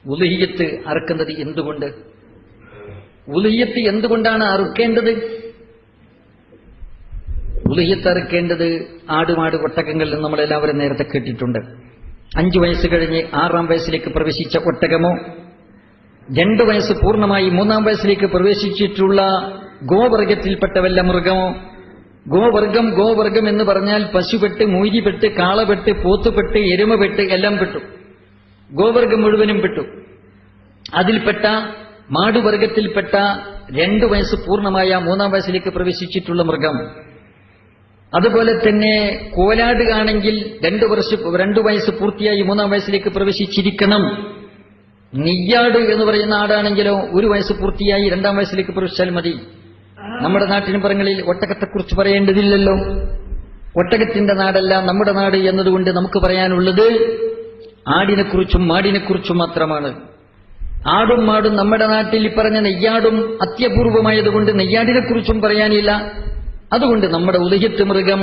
ഉലുഹിയ്യത്ത് അറുക്കുന്നത് എന്തുകൊണ്ട്? ഉലുഹിയ്യത്ത് എന്തുകൊണ്ടാണ് അറുക്കേണ്ടത്? ഉലുഹിയ്യത്ത് അറുക്കേണ്ടത് ആടുമാട് ഒട്ടകങ്ങളിൽ നമ്മളെല്ലാവരും നേരത്തെ കേട്ടിട്ടുണ്ട്. 5 വയസ്സ് കഴിഞ്ഞ് 6-ാം വയസ്സിലേക്ക് പ്രവേശിച്ച ഒട്ടകമോ, 2 വയസ്സ് പൂർണ്ണമായി 3-ാം വയസ്സിലേക്ക് പ്രവേശിച്ചിട്ടുള്ള ഗോവർഗത്തിൽപ്പെട്ട വല്ല മൃഗമോ. ഗോവർഗം എന്ന് പറഞ്ഞാൽ പശുപെട്ട്, മൂരിപെട്ട്, കാളപെട്ട്, പോത്തുപെട്ട്, എരുമപെട്ട് എല്ലാം പെട്ടു. ഗോവർഗം മുഴുവനും പെട്ടു. അതിൽപ്പെട്ട മാടുവർഗത്തിൽപ്പെട്ട 2 വയസ്സ് പൂർണ്ണമായ 3-ാം വയസ്സിലേക്ക് പ്രവേശിച്ചിട്ടുള്ള മൃഗം. അതുപോലെ തന്നെ കോലാട് ആണെങ്കിൽ 2 വയസ്സ് പൂർത്തിയായി 3-ാം വയസ്സിലേക്ക് പ്രവേശിച്ചിരിക്കണം. നെയ്യാട് എന്ന് പറയുന്ന ആടാണെങ്കിലോ 1 വയസ്സ് പൂർത്തിയായി 2-ാം വയസ്സിലേക്ക് പ്രവേശിച്ചാൽ മതി. നമ്മുടെ നാട്ടിൻ പുറങ്ങളിൽ ഒട്ടകത്തെക്കുറിച്ച് പറയേണ്ടതില്ലല്ലോ. ഒട്ടകത്തിന്റെ നാടല്ല നമ്മുടെ നാട് എന്നതുകൊണ്ട് നമുക്ക് പറയാനുള്ളത് ആടിനെക്കുറിച്ചും മാടിനെക്കുറിച്ചും മാത്രമാണ്. ആടും മാടും നമ്മുടെ നാട്ടിൽ പറഞ്ഞ നെയ്യാടും അത്യപൂർവമായതുകൊണ്ട് നെയ്യാടിനെക്കുറിച്ചും പറയാനില്ല. അതുകൊണ്ട് നമ്മുടെ ഉലുഹിയ്യത്ത് മൃഗം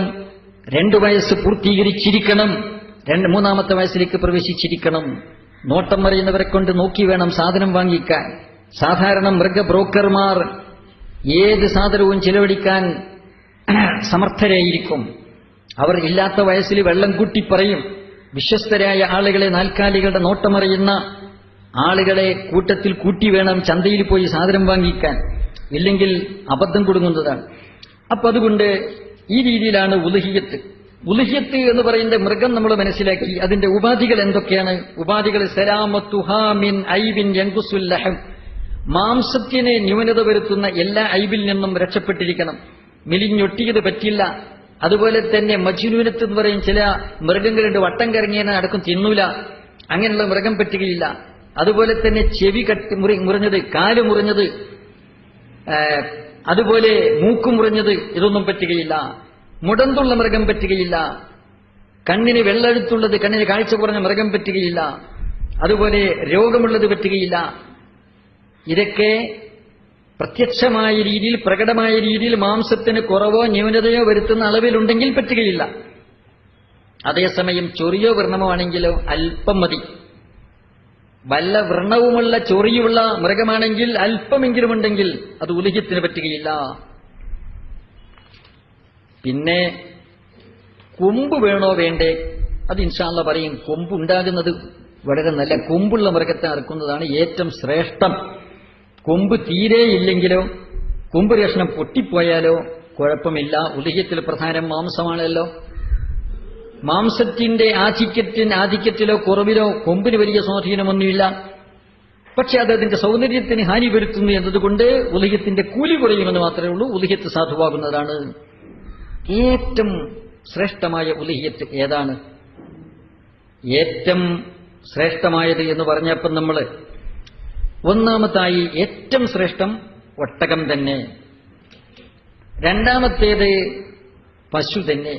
2 വയസ്സ് പൂർത്തീകരിച്ചിരിക്കണം, 3-ാമത്തെ വയസ്സിലേക്ക് പ്രവേശിച്ചിരിക്കണം. നോട്ടം അറിയുന്നവരെ കൊണ്ട് നോക്കി വേണം സാധനം വാങ്ങിക്കാൻ. സാധാരണ മൃഗ ബ്രോക്കർമാർ ഏത് സാധനവും ചിലവഴിക്കാൻ സമർത്ഥരായിരിക്കും. അവർ ഇല്ലാത്ത വയസ്സിൽ വെള്ളം കൂട്ടി പറയും. വിശ്വസ്തരായ ആളുകളെ, നാൽക്കാലികളുടെ നോട്ടമറിയുന്ന ആളുകളെ കൂട്ടത്തിൽ കൂട്ടി വേണം ചന്തയിൽ പോയി സാധനം വാങ്ങിക്കാൻ, ഇല്ലെങ്കിൽ അബദ്ധം കൊടുങ്ങുന്നതാണ്. അപ്പൊ അതുകൊണ്ട് ഈ രീതിയിലാണ് ഉലുഹിയ്യത്ത്. ഉലുഹിയ്യത്ത് എന്ന് പറയുന്ന മൃഗം നമ്മൾ മനസ്സിലാക്കി. അതിന്റെ ഉപാധികൾ എന്തൊക്കെയാണ്? ഉപാധികൾ സലാമത്തുഹാ മിൻ ഐബിൻ യൻഖുസുൽ ലഹം, മാംസത്തിന് ന്യൂനത വരുത്തുന്ന എല്ലാ ഐബിൽ നിന്നും രക്ഷപ്പെട്ടിരിക്കണം. മെലിഞ്ഞൊട്ടിയത് പറ്റില്ല. അതുപോലെ തന്നെ മജ്നൂനത്ത് എന്ന് പറയും ചില മൃഗങ്ങളുണ്ട്, വട്ടം കറങ്ങിയതിനെ അടക്കം തിന്നൂല, അങ്ങനെയുള്ള മൃഗം പറ്റുകയില്ല. അതുപോലെ തന്നെ ചെവി മുറിഞ്ഞത്, കാല് മുറിഞ്ഞത്, അതുപോലെ മൂക്ക് മുറിഞ്ഞത്, ഇതൊന്നും പറ്റുകയില്ല. മുടന്തുള്ള മൃഗം പറ്റുകയില്ല. കണ്ണിന് വെള്ളെഴുത്തുള്ളത്, കണ്ണിന് കാഴ്ച കുറഞ്ഞ മൃഗം പറ്റുകയില്ല. അതുപോലെ രോഗമുള്ളത് പറ്റുകയില്ല. ഇതൊക്കെ പ്രത്യക്ഷമായ രീതിയിൽ, പ്രകടമായ രീതിയിൽ മാംസത്തിന് കുറവോ ന്യൂനതയോ വരുത്തുന്ന അളവിലുണ്ടെങ്കിൽ പറ്റുകയില്ല. അതേസമയം ചൊറിയോ വ്രണമോ ആണെങ്കിലോ അല്പം മതി. വല്ല വ്രണവുമുള്ള ചൊറിയുള്ള മൃഗമാണെങ്കിൽ അല്പമെങ്കിലും ഉണ്ടെങ്കിൽ അത് ഉലുഹിയ്യത്തിന് പറ്റുകയില്ല. പിന്നെ കൊമ്പ് വേണോ വേണ്ടേ? അത് ഇൻഷാ അല്ലാഹ് പറയും. കൊമ്പ് ഉണ്ടാകുന്നത് വളരെ നല്ല കൊമ്പുള്ള മൃഗത്തെ അറുക്കുന്നതാണ് ഏറ്റവും ശ്രേഷ്ഠം. കൊമ്പ് തീരെ ഇല്ലെങ്കിലോ, കൊമ്പ് കഷ്ണം പൊട്ടിപ്പോയാലോ കുഴപ്പമില്ല. ഉലുഹിയ്യത്തിൽ പ്രധാനം മാംസമാണല്ലോ. മാംസത്തിന്റെ ആധിക്യത്തിലോ കുറവിലോ കൊമ്പിന് വലിയ സ്വാധീനമൊന്നുമില്ല. പക്ഷെ അത് അതിന്റെ സൗന്ദര്യത്തിന് ഹാനി വരുത്തുന്നു എന്നതുകൊണ്ട് ഉലുഹിയ്യത്തിന്റെ കൂലി കുറയുമെന്ന് മാത്രമേ ഉള്ളൂ. ഉലുഹിയ്യത്ത് സാധുവാകുന്നതാണ്. ഏറ്റവും ശ്രേഷ്ഠമായ ഉലുഹിയ്യത്ത് ഏതാണ്? ഏറ്റവും ശ്രേഷ്ഠമായത് എന്ന് പറഞ്ഞപ്പോൾ നമ്മൾ ഒന്നാമതായി ഏറ്റവും ശ്രേഷ്ഠം ഒട്ടകം തന്നെ, രണ്ടാമത്തേത് പശു തന്നെ,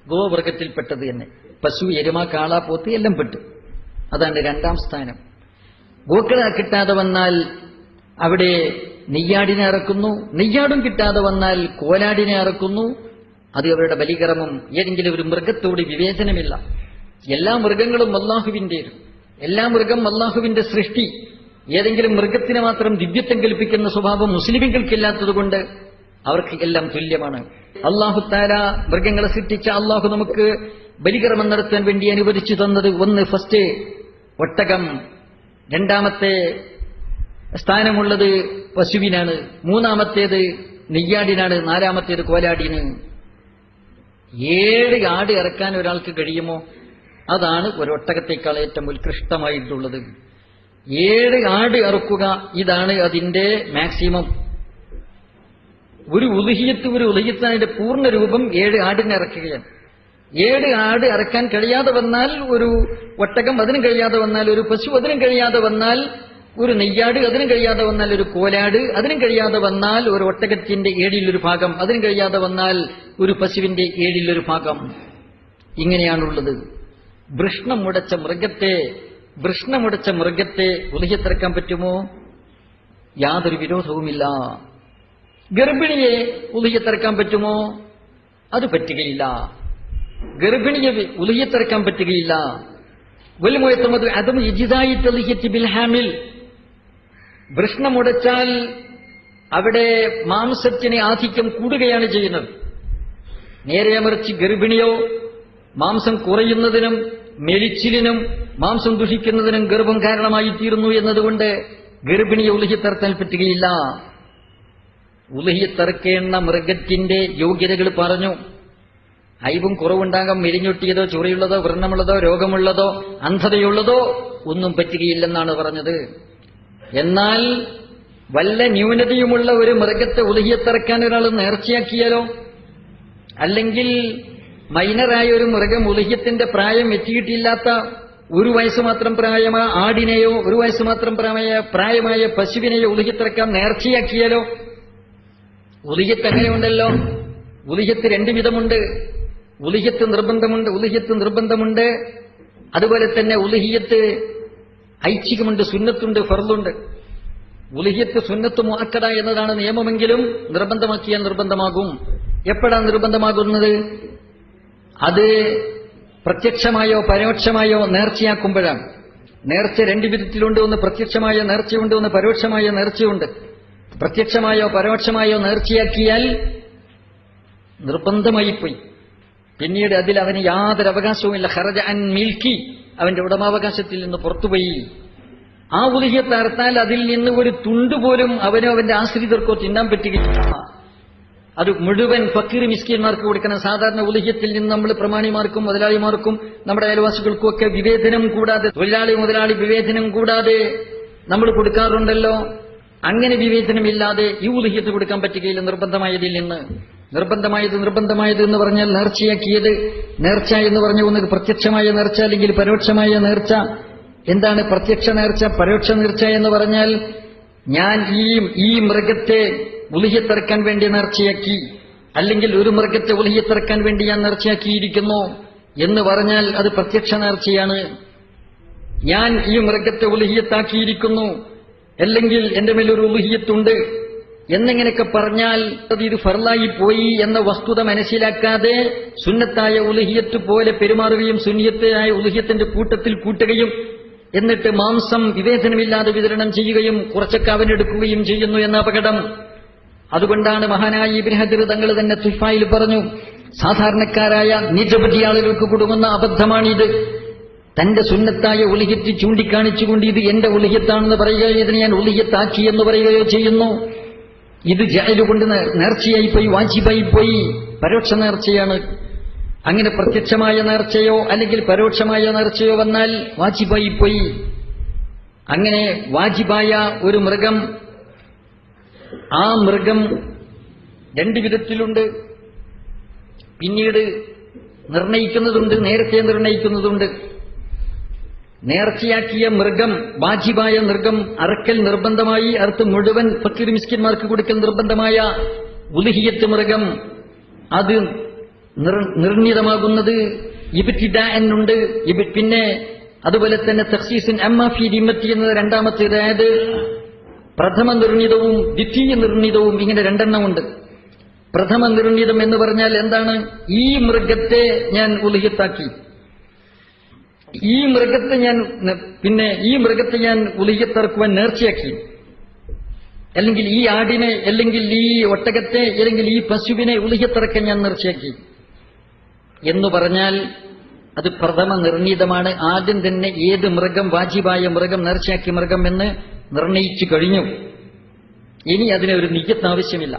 ഗോവർഗത്തിൽപ്പെട്ടത് തന്നെ. പശു, എരുമ, കാള, പോത്ത് എല്ലാം പെട്ടു. അതാണ് 2-ാം സ്ഥാനം. ഗോക്കളെ കിട്ടാതെ വന്നാൽ അവിടെ നെയ്യാടിനെ ഇറക്കുന്നു. നെയ്യാടും കിട്ടാതെ വന്നാൽ കോലാടിനെ ഇറക്കുന്നു. അത് അവരുടെ ബലികർമ്മം. ഏതെങ്കിലും ഒരു മൃഗത്തോട് വിവേചനമില്ല. എല്ലാ മൃഗങ്ങളും അല്ലാഹുവിന്റേതും. എല്ലാ മൃഗം അല്ലാഹുവിന്റെ സൃഷ്ടി. ഏതെങ്കിലും മൃഗത്തിന് മാത്രം ദിവ്യത്വം കൽപ്പിക്കുന്ന സ്വഭാവം മുസ്ലിമുകൾക്കില്ലാത്തതുകൊണ്ട് അവർക്ക് എല്ലാം തുല്യമാണ്. അല്ലാഹു തആല മൃഗങ്ങളെ സൃഷ്ടിച്ച അല്ലാഹു നമുക്ക് ബലികർമ്മം നടത്താൻ വേണ്ടി അനുവദിച്ചു തന്നത് ഫസ്റ്റ് ഒട്ടകം, 2-ാമത്തെ സ്ഥാനമുള്ളത് പശുവിനാണ്, 3-ാമത്തേത് നെയ്യാടിനാണ്, 4-ാമത്തേത് കോലാടിന്. 7 ആട് ഇറക്കാൻ ഒരാൾക്ക് കഴിയുമോ? അതാണ് ഒരൊട്ടകത്തേക്കാൾ ഏറ്റവും ഉത്കൃഷ്ടമായിട്ടുള്ളത്. 7 ആട് ഇറക്കുക, ഇതാണ് അതിന്റെ മാക്സിമം. ഒരു ഉലുഹിയ്യത്തിന്റെ പൂർണ്ണ രൂപം 7 ആടിനെ ഇറക്കുകയാണ്. 7 ആട് ഇറക്കാൻ കഴിയാതെ വന്നാൽ ഒരു ഒട്ടകം, അതിനും കഴിയാതെ വന്നാൽ ഒരു പശു, അതിനും കഴിയാതെ വന്നാൽ ഒരു നെയ്യാട്, അതിനും കഴിയാതെ വന്നാൽ ഒരു കോലാട്, അതിനും കഴിയാതെ വന്നാൽ ഒരു ഒട്ടകത്തിന്റെ 7-ൽ 1 ഭാഗം, അതിനും കഴിയാതെ വന്നാൽ ഒരു പശുവിന്റെ 7-ൽ 1 ഭാഗം. ഇങ്ങനെയാണുള്ളത്. വൃഷ്ണം മുടച്ച മൃഗത്തെ ഉലുഹിയ്യത്തിറക്കാൻ പറ്റുമോ? യാതൊരു വിരോധവുമില്ല. ഗർഭിണിയെ ഉലുഹിയ്യത്തിറക്കാൻ പറ്റുമോ? അത് പറ്റുകയില്ല. ഗർഭിണിയെ ഉലുഹിയ്യത്തിറക്കാൻ പറ്റുകയില്ല. വൽമുയത്തമദ് അതും ഇജിദായി തളിഹത്തി ബിൽ ഹാമിൽ. വൃഷ്ണമുടച്ചാൽ അവിടെ മാംസത്തിന് ആധിക്യം കൂടുകയാണ് ചെയ്യുന്നത്. നേരെ മറിച്ച് ഗർഭിണിയോ മാംസം കുറയുന്നതിനും മെലിച്ചിലിനും മാംസം ദുഷിക്കുന്നതിനും ഗർഭം കാരണമായി തീരുന്നു എന്നതുകൊണ്ട് ഗർഭിണിയെ ഉലുഹിയത്തറത്താൻ പറ്റുകയില്ല. ഉലുഹിയത്തറക്കേണ്ട മൃഗത്തിന്റെ യോഗ്യതകൾ പറഞ്ഞു. അയവും കുറവുണ്ടാകാം, മെലിഞ്ഞൊട്ടിയതോ ചൊറിയുള്ളതോ വ്രണമുള്ളതോ രോഗമുള്ളതോ അന്ധതയുള്ളതോ ഒന്നും പറ്റുകയില്ലെന്നാണ് പറഞ്ഞത്. എന്നാൽ വല്ല ന്യൂനതയുമുള്ള ഒരു മൃഗത്തെ ഉലുഹിയത്തറക്കാൻ ഒരാൾ നേർച്ചയാക്കിയാലോ, അല്ലെങ്കിൽ മൈനറായ ഒരു മൃഗം ഉലുഹിയത്തിന്റെ പ്രായം എത്തിയിട്ടില്ലാത്ത 1 വയസ്സ് മാത്രം പ്രായമായ ആടിനെയോ 1 വയസ്സ് മാത്രം പ്രായമായ പശുവിനെയോ ഉലുഹിയത്തറക്കാൻ നേർച്ചയാക്കിയാലോ. ഉലുഹിയത്ത് അങ്ങനെയുണ്ടല്ലോ, ഉലുഹിയത്ത് 2 വിധമുണ്ട്. ഉലുഹിയത്ത് നിർബന്ധമുണ്ട്. അതുപോലെ തന്നെ ഉലുഹിയത്ത് ഐച്ഛികമുണ്ട്, സുന്നത്തുണ്ട്, ഫർളുണ്ട്. ഉലുഹിയത്ത് സുന്നത്ത് മുഅക്കദ എന്നതാണ് നിയമമെങ്കിലും നിർബന്ധമാക്കിയാൽ നിർബന്ധമാകും. എപ്പോഴാണ് നിർബന്ധമാകുന്നത്? അത് പ്രത്യക്ഷമായോ പരോക്ഷമായോ നേർച്ചയാക്കുമ്പോഴാണ്. നേർച്ച 2 വിധത്തിലുണ്ട്. ഒന്ന് പ്രത്യക്ഷമായ നേർച്ചയുണ്ട്, ഒന്ന് പരോക്ഷമായ നേർച്ചയുണ്ട്. പ്രത്യക്ഷമായോ പരോക്ഷമായോ നേർച്ചയാക്കിയാൽ നിർബന്ധമായിപ്പോയി. പിന്നീട് അതിൽ അവന് യാതൊരു അവകാശവുമില്ല. ഖറജ അൻ മിൽക്കി, അവന്റെ ഉടമാവകാശത്തിൽ നിന്ന് പുറത്തുപോയി. ആ ഉലുഹിയത്ത് അറുത്താൽ അതിൽ നിന്ന് ഒരു തുണ്ടുപോലും അവനോ അവന്റെ ആശ്രിതർക്കോ തിന്നാൻ പറ്റുകയില്ല. അത് മുഴുവൻ ഫക്കീർ മിസ്കീന്മാർക്ക് കൊടുക്കണം. സാധാരണ ഉലുഹിയത്തിൽ നിന്ന് നമ്മൾ പ്രമാണിമാർക്കും മുതലാളിമാർക്കും നമ്മുടെ അയൽവാസികൾക്കും ഒക്കെ വിവേചനം കൂടാതെ, തൊഴിലാളി മുതലാളി വിവേചനം കൂടാതെ നമ്മൾ കൊടുക്കാറുണ്ടല്ലോ. അങ്ങനെ വിവേചനമില്ലാതെ ഈ ഉലുഹിയത്ത് കൊടുക്കാൻ പറ്റുകയില്ല നിർബന്ധമായതിൽ നിന്ന്. നിർബന്ധമായത് എന്ന് പറഞ്ഞാൽ നേർച്ചയാക്കിയത്. നേർച്ച എന്ന് പറഞ്ഞ ഒന്ന് പ്രത്യക്ഷമായ നേർച്ച അല്ലെങ്കിൽ പരോക്ഷമായ നേർച്ച. എന്താണ് പ്രത്യക്ഷ നേർച്ച? പരോക്ഷ നേർച്ച എന്ന് പറഞ്ഞാൽ ഞാൻ ഈ മൃഗത്തെ ഉലുഹിയത്തറക്കാൻ വേണ്ടി നേർച്ചയാക്കി, അല്ലെങ്കിൽ ഒരു മൃഗത്തെ ഉലുഹിയത്തറക്കാൻ വേണ്ടി ഞാൻ നേർച്ചയാക്കിയിരിക്കുന്നു എന്ന് പറഞ്ഞാൽ അത് പ്രത്യക്ഷ നേർച്ചയാണ്. ഞാൻ ഈ മൃഗത്തെ ഉലുഹിയത്താക്കിയിരിക്കുന്നു, അല്ലെങ്കിൽ എന്റെ മേലൊരു ഉലുഹിയത്തുണ്ട് എന്നിങ്ങനെയൊക്കെ പറഞ്ഞാൽ ഇത് ഫർലായി പോയി എന്ന വസ്തുത മനസ്സിലാക്കാതെ സുന്നത്തായ ഉലുഹിയത്ത് പോലെ പെരുമാറുകയും സുന്നിയത്തായ ഉലുഹിയത്തിന്റെ കൂട്ടത്തിൽ കൂട്ടുകയും എന്നിട്ട് മാംസം വിവേചനമില്ലാതെ വിതരണം ചെയ്യുകയും കുറച്ചൊക്കെ അവനെടുക്കുകയും ചെയ്യുന്നു എന്ന അപകടം. അതുകൊണ്ടാണ് മഹാനായ ഇബ്നു ഹജർ തങ്ങൾ തന്നെ തുഹ്ഫയിൽ പറഞ്ഞു, സാധാരണക്കാരായ നിരവധി ആളുകൾക്ക് കൊടുക്കുന്ന അബദ്ധമാണിത്. തന്റെ സുന്നത്തായ ഉലുഹിയത്ത് ചൂണ്ടിക്കാണിച്ചുകൊണ്ട് ഇത് എന്റെ ഉലുഹിയത്താണെന്ന് പറയുകയോ ഇതിനെ ഞാൻ ഉലുഹിയത്താക്കി എന്ന് പറയുകയോ ചെയ്യുന്നു. ഇത് ജഅല് കൊണ്ട് നേർച്ചയായി പോയി, വാജിബായി പോയി, പരോക്ഷ നേർച്ചയാണ്. അങ്ങനെ പ്രത്യക്ഷമായ നേർച്ചയോ അല്ലെങ്കിൽ പരോക്ഷമായ നേർച്ചയോ വന്നാൽ വാജിബായി പോയി. അങ്ങനെ വാജിബായ ഒരു മൃഗം, ആ മൃഗം 2 വിധത്തിലുണ്ട്. പിന്നീട് നിർണയിക്കുന്നതുണ്ട്, നേരത്തെ നിർണയിക്കുന്നതുണ്ട്. നേർച്ചയാക്കിയ മൃഗം, വാജിബായ മൃഗം അറക്കൽ നിർബന്ധമായി, അറുത്ത് മുഴുവൻ ഫക്കീർ മിസ്കിന്മാർക്ക് കൊടുക്കൽ നിർബന്ധമായ ഉലുഹിയത്ത് മൃഗം, അത് നിർണിതമാകുന്നത് ഇബ്തിദാഅനുണ്ട്. പിന്നെ അതുപോലെ തന്നെ തഖ്സീസുൻ അമ്മാ ഫീ ദിമ്മത്തി എന്നത് രണ്ടാമത്തെ. അതായത് പ്രഥമ നിർണിതവും ദ്വിതീയ നിർണിതവും, ഇങ്ങനെ 2 എണ്ണമുണ്ട്. പ്രഥമ നിർണിതം എന്ന് പറഞ്ഞാൽ എന്താണ്? ഈ മൃഗത്തെ ഞാൻ ഉലുഹിയത്താക്കി, ഈ മൃഗത്തെ ഞാൻ ഉലുഹിയത്തറക്കുവാൻ നേർച്ചയാക്കി, അല്ലെങ്കിൽ ഈ ആടിനെ, അല്ലെങ്കിൽ ഈ ഒട്ടകത്തെ, അല്ലെങ്കിൽ ഈ പശുവിനെ ഉലുഹിയത്തറക്കാൻ ഞാൻ നേർച്ചയാക്കി എന്ന് പറഞ്ഞാൽ അത് പ്രഥമ നിർണീതമാണ്. ആദ്യം തന്നെ ഏത് മൃഗം വാജിബായ മൃഗം, നേർച്ചയാക്കിയ മൃഗം എന്ന് നിർണയിച്ചു കഴിഞ്ഞു. ഇനി അതിന് ഒരു നിയ്യത്ത് ആവശ്യമില്ല,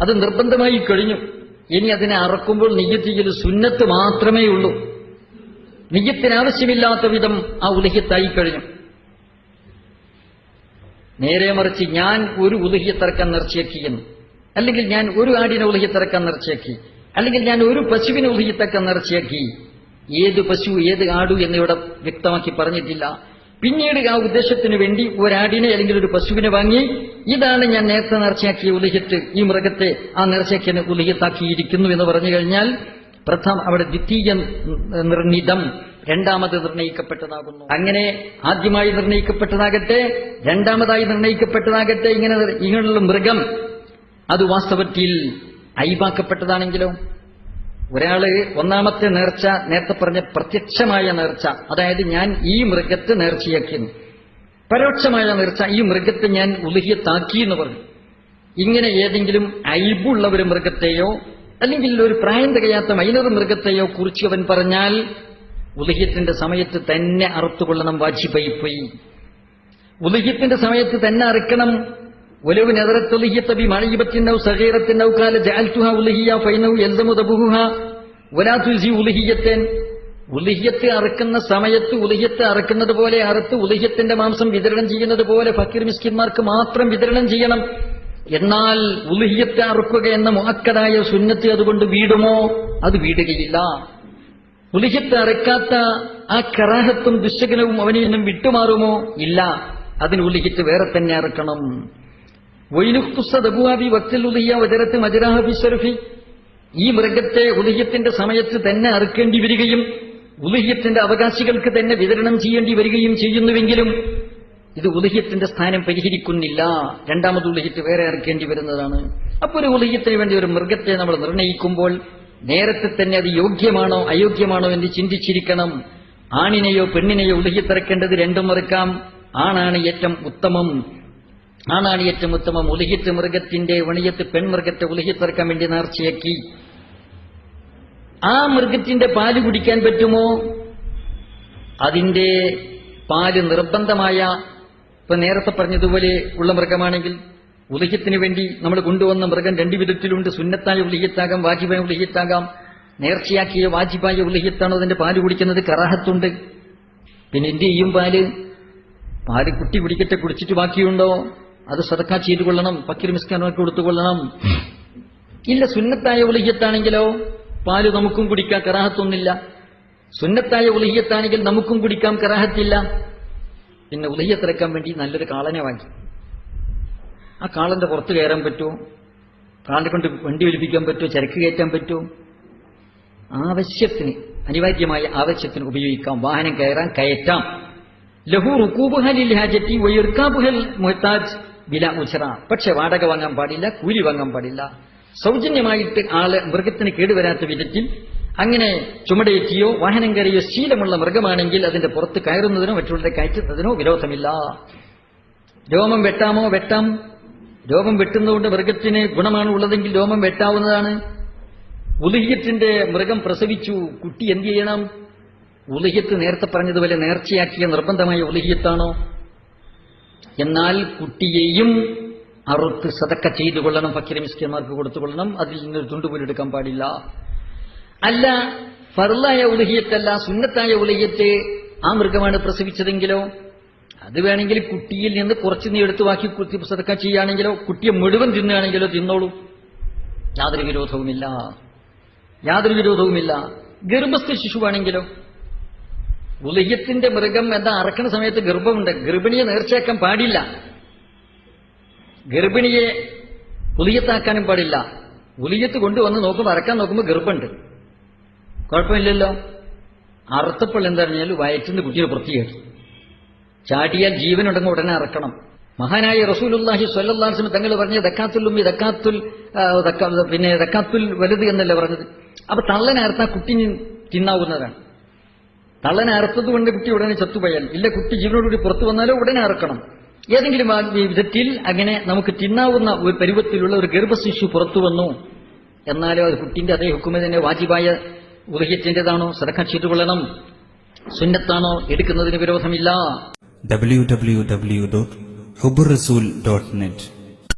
അത് നിർബന്ധമായി കഴിഞ്ഞു. ഇനി അതിനെ അറക്കുമ്പോൾ നിയ്യത്ത് ചെയ്യൽ സുന്നത്ത് മാത്രമേ ഉള്ളൂ. നിയ്യത്തിനാവശ്യമില്ലാത്ത വിധം ആ ഉലുഹിയത്തായി കഴിഞ്ഞു. നേരെ മറിച്ച് ഞാൻ ഒരു ഉലുഹിയത്തറക്കാൻ നേർച്ചയാക്കിയെന്ന്, അല്ലെങ്കിൽ ഞാൻ ഒരു ആടിനെ ഉലുഹിയത്തറക്കാൻ നേർച്ചയാക്കി, അല്ലെങ്കിൽ ഞാൻ ഒരു പശുവിനെ ഉലുഹിയത്തറക്കാൻ നേർച്ചയാക്കി. ഏത് പശു ഏത് ആടു എന്നിവിടെ വ്യക്തമാക്കി പറഞ്ഞിട്ടില്ല. പിന്നീട് ആ ഉദ്ദേശത്തിന് വേണ്ടി ഒരാടിനെ അല്ലെങ്കിൽ ഒരു പശുവിനെ വാങ്ങി, ഇതാണ് ഞാൻ നേരത്തെ നേർച്ചയാക്കിയ ഉലുഹിയത്ത്, ഈ മൃഗത്തെ ആ നേർച്ചയാക്കിയ ഉലുഹിയത്താക്കിയിരിക്കുന്നു എന്ന് പറഞ്ഞു കഴിഞ്ഞാൽ അവിടെ ദ്വിതീയ നിർണിതം, രണ്ടാമത് നിർണയിക്കപ്പെട്ടതാകുന്നു. അങ്ങനെ ആദ്യമായി നിർണയിക്കപ്പെട്ടതാകട്ടെ, രണ്ടാമതായി നിർണയിക്കപ്പെട്ടതാകട്ടെ, ഇങ്ങനെയുള്ള മൃഗം അത് വാസ്തവത്തിൽ ഐബാക്കപ്പെട്ടതാണെങ്കിലോ, ഒരാള് ഒന്നാമത്തെ നേർച്ച നേരത്തെ പറഞ്ഞ പ്രത്യക്ഷമായ നേർച്ച, അതായത് ഞാൻ ഈ മൃഗത്തെ നേർച്ചയാക്കിയെന്ന്. പരോക്ഷമായ നേർച്ച, ഈ മൃഗത്തെ ഞാൻ ഉലുഹിയത്താക്കി എന്ന് പറഞ്ഞു. ഇങ്ങനെ ഏതെങ്കിലും അയ്ബുള്ള ഒരു മൃഗത്തെയോ അല്ലെങ്കിൽ ഒരു പ്രായം തികയാത്ത മൈനർ മൃഗത്തെയോ കുറിച്ച് അവൻ പറഞ്ഞാൽ ഉലുഹിയത്തിന്റെ സമയത്ത് തന്നെ അറുത്തുകൊള്ളണം, വാജിബായിപ്പോയി. ഉലുഹിയത്തിന്റെ സമയത്ത് തന്നെ അറുക്കണം. ഒലവ് നദറത്ത് ഉലുഹിയത്ത ബിമഅയിബത്തിൻ ഔ സഗീറത്തിൻ ഔ ഖാല ജഅൽതുഹാ ഉലുഹിയ ഫൈനഹു യൽസമു ദബുഹുഹാ വലാ തുൽസി ഉലുഹിയത്തൻ. ഉലുഹിയത്ത് അറുക്കുന്ന സമയത്ത് ഉലുഹിയത്ത് അറുക്കുന്നത് പോലെ അറുത്ത് ഉലുഹിയത്തിന്റെ മാംസം വിതരണം ചെയ്യുന്നത് പോലെ ഫക്കീർ മിസ്കിന്മാർക്ക് മാത്രം വിതരണം ചെയ്യണം. എന്നാൽ ഉലുഹിയത്ത് അറുക്കുക എന്ന മുഅക്കദായ സുന്നത്ത് അതുകൊണ്ട് വീടുമോ? അത് വീടുകയില്ല. ഉലുഹിയത്ത് അറുക്കാത്ത ആ കറാഹത്തും ദുശ്ശകനവും അവനിൽ നിന്നും വിട്ടുമാറുമോ? ഇല്ല. അതിന് ഉലുഹിയത്ത് വേറെ തന്നെ അറുക്കണം. ഈ മൃഗത്തെ ഉലുഹിയത്തിന്റെ സമയത്ത് തന്നെ അറുക്കേണ്ടി വരികയും ഉലുഹിയത്തിന്റെ അവകാശികൾക്ക് തന്നെ വിതരണം ചെയ്യേണ്ടി വരികയും ചെയ്യുന്നുവെങ്കിലും ഇത് ഉലുഹിയത്തിന്റെ സ്ഥാനം പരിഹരിക്കുന്നില്ല. രണ്ടാമത് ഉലുഹിയത്ത് വേറെ അറുക്കേണ്ടി വരുന്നതാണ്. അപ്പോൾ ഒരു ഉലുഹിയത്തിന് വേണ്ടി ഒരു മൃഗത്തെ നമ്മൾ നിർണയിക്കുമ്പോൾ നേരത്തെ തന്നെ അത് യോഗ്യമാണോ അയോഗ്യമാണോ എന്ന് ചിന്തിച്ചിരിക്കണം. ആണിനെയോ പെണ്ണിനെയോ ഉലുഹിയത്തിറക്കേണ്ടത് രണ്ടും ഇറക്കാം. ആണാണ് ഏറ്റവും ഉത്തമം. ഉലുഹിയത്ത് മൃഗത്തിന്റെ വണിയത്ത് പെൺമൃഗത്തെ ഉലുഹിയത്തിറക്കാൻ വേണ്ടി നേർച്ചയാക്കി. ആ മൃഗത്തിന്റെ പാല് കുടിക്കാൻ പറ്റുമോ? അതിന്റെ പാല് നിർബന്ധമായ, ഇപ്പൊ നേരത്തെ പറഞ്ഞതുപോലെ ഉള്ള മൃഗമാണെങ്കിൽ ഉലുഹിയത്തിന് വേണ്ടി നമ്മൾ കൊണ്ടുവന്ന മൃഗം രണ്ടു വിധത്തിലുണ്ട്. സുന്നത്തായ ഉലുഹിയത്താകാം, വാജിബായ ഉലുഹിയത്താകാം. നേർച്ചയാക്കിയ വാജിബായ ഉലുഹിയത്താണോ അതിന്റെ പാല് കുടിക്കുന്നത്? കറാഹത്തുണ്ട്. പിന്നെ എന്ത് ചെയ്യും? പാല് കുട്ടി കുടിക്കട്ടെ, കുടിച്ചിട്ട് ബാക്കിയുണ്ടോ അത് സദഖ ചെയ്തു കൊള്ളണം, ഫക്കീർ മിസ്കിന്മാർക്ക് കൊടുത്തുകൊള്ളണം. ഇല്ല, സുന്നത്തായ ഉലുഹിയത്താണെങ്കിലോ പാല് നമുക്കും കുടിക്കാം, കറാഹത്തൊന്നില്ല. സുന്നത്തായ ഉലുഹിയത്താണെങ്കിൽ നമുക്കും കുടിക്കാം, കറാഹത്തില്ല. പിന്നെ ഉലുഹിയത്തിറക്കാൻ വേണ്ടി നല്ലൊരു കാളനെ വാങ്ങി. ആ കാളന്റെ പുറത്ത് കയറാൻ പറ്റുമോ? കാളിനെ കൊണ്ട് വണ്ടി വലിപ്പിക്കാൻ പറ്റുമോ? ചരക്ക് കയറ്റാൻ പറ്റുമോ? ആവശ്യത്തിന്, അനിവാര്യമായ ആവശ്യത്തിന് ഉപയോഗിക്കാം. വാഹനം കയറാൻ, കയറ്റാം. ലഹു റുകൂബുഹ ലിൽ ഹാജത്തി വയർകാബുഹൽ മുഹ്താജ് ബിലാ ഉജ്റ. പക്ഷെ വാടക വാങ്ങാൻ പാടില്ല, കൂലി വാങ്ങാൻ പാടില്ല. സൗജന്യമായിട്ട് മൃഗത്തിന് കേടുവരാത്ത വിധത്തിൽ അങ്ങനെ ചുമടേറ്റിയോ വാഹനം കയറിയോ ശീലമുള്ള മൃഗമാണെങ്കിൽ അതിന്റെ പുറത്ത് കയറുന്നതിനോ മറ്റുള്ളവരെ കയറ്റുന്നതിനോ വിരോധമില്ല. രോമം വെട്ടാമോ? വെട്ടാം. രോമം വെട്ടുന്നതുകൊണ്ട് മൃഗത്തിന് ഗുണമാണ് ഉള്ളതെങ്കിൽ രോമം വെട്ടാവുന്നതാണ്. ഉലുഹിയത്തിന്റെ മൃഗം പ്രസവിച്ചു, കുട്ടി എന്ത് ചെയ്യണം? ഉലുഹിയത്ത് നേരത്തെ പറഞ്ഞതുപോലെ നേർച്ചയാക്കിയ നിർബന്ധമായ ഉലുഹിയത്താണോ? എന്നാൽ കുട്ടിയെയും അറുത്ത് സദക്ക ചെയ്തു കൊള്ളണം, ഫക്കീർ മിസ്കിന്മാർക്ക് കൊടുത്തുകൊള്ളണം. അതിൽ നിന്നൊരു തുണ്ടുപോലും എടുക്കാൻ പാടില്ല. അല്ല, ഫർളായ ഉലുഹിയത്തല്ല, സുന്നത്തായ ഉലുഹിയത്ത് ആ മൃഗമാണ് പ്രസവിച്ചതെങ്കിലോ അത് വേണമെങ്കിൽ കുട്ടിയിൽ നിന്ന് കുറച്ച് നീ എടുത്തു ബാക്കി കുത്തി സദക്ക ചെയ്യുകയാണെങ്കിലോ, കുട്ടിയെ മുഴുവൻ തിന്നുകയാണെങ്കിലോ തിന്നോളൂ, യാതൊരു വിരോധവുമില്ല. ഗർഭസ്ഥ ശിശുവാണെങ്കിലോ, ഉലുഹിയത്തിന്റെ മൃഗം എന്താ അറക്കുന്ന സമയത്ത് ഗർഭമുണ്ട്, ഗർഭിണിയെ നേർച്ചയാക്കാൻ പാടില്ല, ഗർഭിണിയെ ഉലുഹിയത്താക്കാനും പാടില്ല. ഉലുഹിയത്ത് കൊണ്ടുവന്ന് നോക്കുമ്പോൾ അറക്കാൻ നോക്കുമ്പോൾ ഗർഭമുണ്ട്, കുഴപ്പമില്ലല്ലോ. അറുത്തപ്പോൾ എന്താ പറഞ്ഞാൽ വയറ്റിന്ന് കുട്ടിയെ പുറത്തിയാക്കി, ചാടിയാൽ ജീവനുണ്ടെങ്കിൽ ഉടനെ അറക്കണം. മഹാനായ റസൂലുള്ളാഹി സ്വല്ലല്ലാഹു അലൈഹി വസല്ലം തങ്ങൾ പറഞ്ഞ ദക്കാത്തുൽ വലുത് എന്നല്ല പറഞ്ഞത്. അപ്പൊ തള്ളനെ അറുത്താൽ കുട്ടി തിന്നാവുന്നതാണ്. തള്ളനെ അറുത്തത് കൊണ്ട് കുട്ടി ഉടനെ ചത്തുപോയാൽ ഇല്ല, കുട്ടി ജീവനോടുകൂടി പുറത്തു വന്നാലോ ഉടനെ അറക്കണം. ഏതെങ്കിലും വിധത്തിൽ അങ്ങനെ നമുക്ക് തിന്നാവുന്ന ഒരു പരുവത്തിലുള്ള ഒരു ഗർഭശിശു പുറത്തു വന്നു എന്നാലോ അത് കുട്ടിന്റെ അതേ ഹുക്കുമ തന്നെ വാജിബായ ഉലുഹിയത്തിന്റേതാണോ സദഖ ചെയ്തു കൊള്ളണം, സുന്നത്താണോ എടുക്കുന്നതിന് വിരോധമില്ല. www.hubburrasool.net